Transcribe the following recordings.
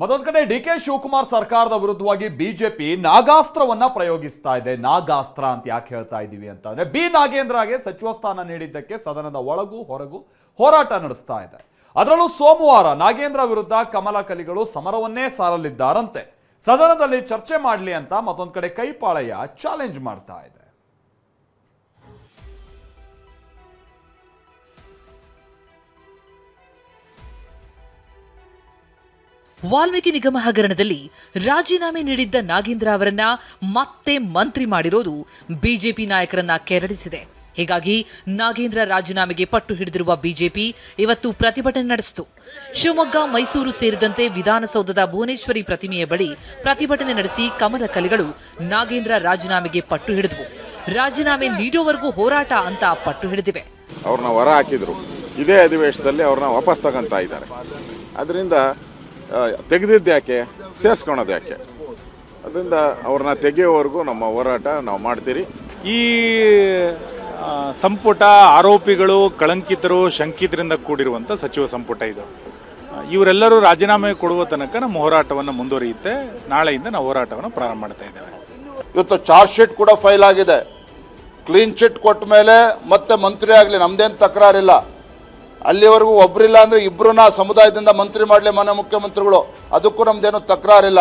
ಮತ್ತೊಂದು ಕಡೆ ಡಿ.ಕೆ. ಶಿವಕುಮಾರ್ ಸರ್ಕಾರದ ವಿರುದ್ಧವಾಗಿ ಬಿಜೆಪಿ ನಾಗಾಸ್ತ್ರವನ್ನ ಪ್ರಯೋಗಿಸ್ತಾ ಇದೆ. ನಾಗಾಸ್ತ್ರ ಅಂತ ಯಾಕೆ ಹೇಳ್ತಾ ಇದ್ದೀವಿ ಅಂತಂದ್ರೆ ಬಿ ನಾಗೇಂದ್ರಗೆ ಸಚಿವ ಸ್ಥಾನ ನೀಡಿದ್ದಕ್ಕೆ ಸದನದ ಒಳಗೂ ಹೊರಗೂ ಹೋರಾಟ ನಡೆಸ್ತಾ ಇದೆ. ಅದರಲ್ಲೂ ಸೋಮವಾರ ನಾಗೇಂದ್ರ ವಿರುದ್ಧ ಕಮಲ ಕಲಿಗಳು ಸಮರವನ್ನೇ ಸಾರಲಿದ್ದಾರಂತೆ. ಸದನದಲ್ಲಿ ಚರ್ಚೆ ಮಾಡಲಿ ಅಂತ ಮತ್ತೊಂದು ಕಡೆ ಕೈಪಾಳಯ್ಯ ಚಾಲೆಂಜ್ ಮಾಡ್ತಾ ಇದೆ. ವಾಲ್ಮೀಕಿ ನಿಗಮ ಹಗರಣದಲ್ಲಿ ರಾಜೀನಾಮೆ ನೀಡಿದ್ದ ನಾಗೇಂದ್ರ ಅವರನ್ನ ಮತ್ತೆ ಮಂತ್ರಿ ಮಾಡಿರೋದು ಬಿಜೆಪಿ ನಾಯಕರನ್ನ ಕೆರಳಿಸಿದೆ. ಹೀಗಾಗಿ ನಾಗೇಂದ್ರ ರಾಜೀನಾಮೆಗೆ ಪಟ್ಟು ಹಿಡಿದಿರುವ ಬಿಜೆಪಿ ಇವತ್ತು ಪ್ರತಿಭಟನೆ ನಡೆಸಿತು. ಶಿವಮೊಗ್ಗ, ಮೈಸೂರು ಸೇರಿದಂತೆ ವಿಧಾನಸೌಧದ ಭುವನೇಶ್ವರಿ ಪ್ರತಿಮೆಯ ಬಳಿ ಪ್ರತಿಭಟನೆ ನಡೆಸಿ ಕಮಲ ಕಲಿಗಳು ನಾಗೇಂದ್ರ ರಾಜೀನಾಮೆಗೆ ಪಟ್ಟು ಹಿಡಿದವು. ರಾಜೀನಾಮೆ ನೀಡೋವರೆಗೂ ಹೋರಾಟ ಅಂತ ಪಟ್ಟು ಹಿಡಿದಿವೆ. ಅವ್ರನ್ನ ಹೊರ ಹಾಕಿದ್ರು, ಇದೇ ಅಧಿವೇಶನದಲ್ಲಿ ಅವ್ರನ್ನ ವಾಪಸ್ ತಗೊಂತ ಇದ್ದಾರೆ. ಅದರಿಂದ ತೆಗೆದಿದ್ದು ಯಾಕೆ, ಸೇರಿಸ್ಕೊಳೋದು ಯಾಕೆ? ಅದರಿಂದ ಅವ್ರನ್ನ ತೆಗೆಯೋವರೆಗೂ ನಮ್ಮ ಹೋರಾಟ ನಾವು ಮಾಡ್ತೀರಿ. ಈ ಸಂಪುಟ ಆರೋಪಿಗಳು, ಕಳಂಕಿತರು, ಶಂಕಿತರಿಂದ ಕೂಡಿರುವಂಥ ಸಚಿವ ಸಂಪುಟ ಇದು. ಇವರೆಲ್ಲರೂ ರಾಜೀನಾಮೆ ಕೊಡುವ ತನಕ ನಮ್ಮ ಹೋರಾಟವನ್ನು ಮುಂದುವರಿಯುತ್ತೆ. ನಾಳೆಯಿಂದ ನಾವು ಹೋರಾಟವನ್ನು ಪ್ರಾರಂಭ ಮಾಡ್ತಾ ಇದ್ದೇವೆ. ಇವತ್ತು ಚಾರ್ಜ್ ಶೀಟ್ ಕೂಡ ಫೈಲ್ ಆಗಿದೆ. ಕ್ಲೀನ್ ಚಿಟ್ ಕೊಟ್ಟ ಮೇಲೆ ಮತ್ತೆ ಮಂತ್ರಿ ಆಗಲಿ, ನಮ್ದೇನು ತಕರಾರಿಲ್ಲ. ಅಲ್ಲಿವರೆಗೂ ಒಬ್ಬರಿಲ್ಲ ಅಂದ್ರೆ ಇಬ್ಬರನ್ನ ಸಮುದಾಯದಿಂದ ಮಂತ್ರಿ ಮಾಡಲಿ ಮನೆ ಮುಖ್ಯಮಂತ್ರಿಗಳು, ಅದಕ್ಕೂ ನಮ್ದೇನು ತಕರಾರಿಲ್ಲ.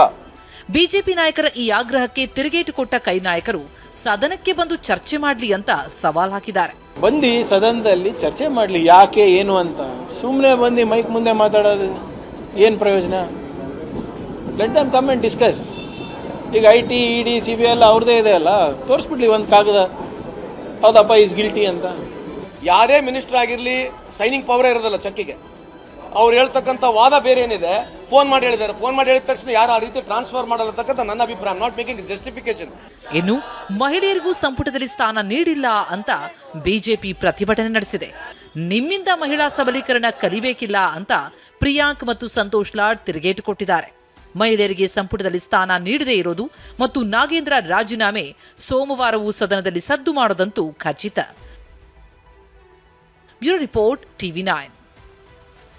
ಬಿಜೆಪಿ ನಾಯಕರ ಈ ಆಗ್ರಹಕ್ಕೆ ತಿರುಗೇಟು ಕೊಟ್ಟ ಕೈ ನಾಯಕರು ಸದನಕ್ಕೆ ಬಂದು ಚರ್ಚೆ ಮಾಡಲಿ ಅಂತ ಸವಾಲ್ ಹಾಕಿದ್ದಾರೆ. ಬಂದು ಸದನದಲ್ಲಿ ಚರ್ಚೆ ಮಾಡಲಿ, ಯಾಕೆ ಏನು ಅಂತ. ಸುಮ್ಮನೆ ಬಂದು ಮೈಕ್ ಮುಂದೆ ಮಾತಾಡೋದು ಏನು ಪ್ರಯೋಜನ? Let them come and discuss. ಈಗ IT, ED, CBI ಎಲ್ಲ ಅವ್ರದ್ದೇ ಇದೆ ಅಲ್ಲ, ತೋರಿಸ್ಬಿಡ್ಲಿ ಒಂದು ಕಾಗದ, ಹೌದಪ್ಪ ಈಸ್ ಗಿಲ್ಟಿ ಅಂತ. ಯಾರೇ ಮಿನಿಸ್ಟರ್ ಆಗಿರಲಿ ಸೈನಿಂಗ್ ಪವರ್ ಇರೋದಲ್ಲ ಚೆಕ್ಕಿಗೆ. ಅವ್ರು ಹೇಳ್ತಕ್ಕಂಥ ವಾದ ಬೇರೆ ಏನಿದೆ, ಫೋನ್ ಮಾಡಿ ಹೇಳಿದ್ದಾರೆ. ಫೋನ್ ಮಾಡಿ ಹೇಳಿದ ತಕ್ಷಣ ಯಾರು ಆ ರೀತಿ ಟ್ರಾನ್ಸ್ಫರ್ ಮಾಡತಕ್ಕಂಥ ನನ್ನ ಅಭಿಪ್ರಾಯ. Not making justification. ಇನ್ನು ಮಹಿಳೆಯರಿಗೂ ಸಂಪುಟದಲ್ಲಿ ಸ್ಥಾನ ನೀಡಿಲ್ಲ ಅಂತ ಬಿಜೆಪಿ ಪ್ರತಿಭಟನೆ ನಡೆಸಿದೆ. ನಿಮ್ಮಿಂದ ಮಹಿಳಾ ಸಬಲೀಕರಣ ಕಲಿಬೇಕಿಲ್ಲ ಅಂತ ಪ್ರಿಯಾಂಕ್ ಮತ್ತು ಸಂತೋಷ್ ಲಾಡ್ ತಿರುಗೇಟು ಕೊಟ್ಟಿದ್ದಾರೆ. ಮಹಿಳೆಯರಿಗೆ ಸಂಪುಟದಲ್ಲಿ ಸ್ಥಾನ ನೀಡದೇ ಇರೋದು ಮತ್ತು ನಾಗೇಂದ್ರ ರಾಜೀನಾಮೆ ಸೋಮವಾರವೂ ಸದನದಲ್ಲಿ ಸದ್ದು ಮಾಡೋದಂತೂ ಖಚಿತ. Bureau report, TV9.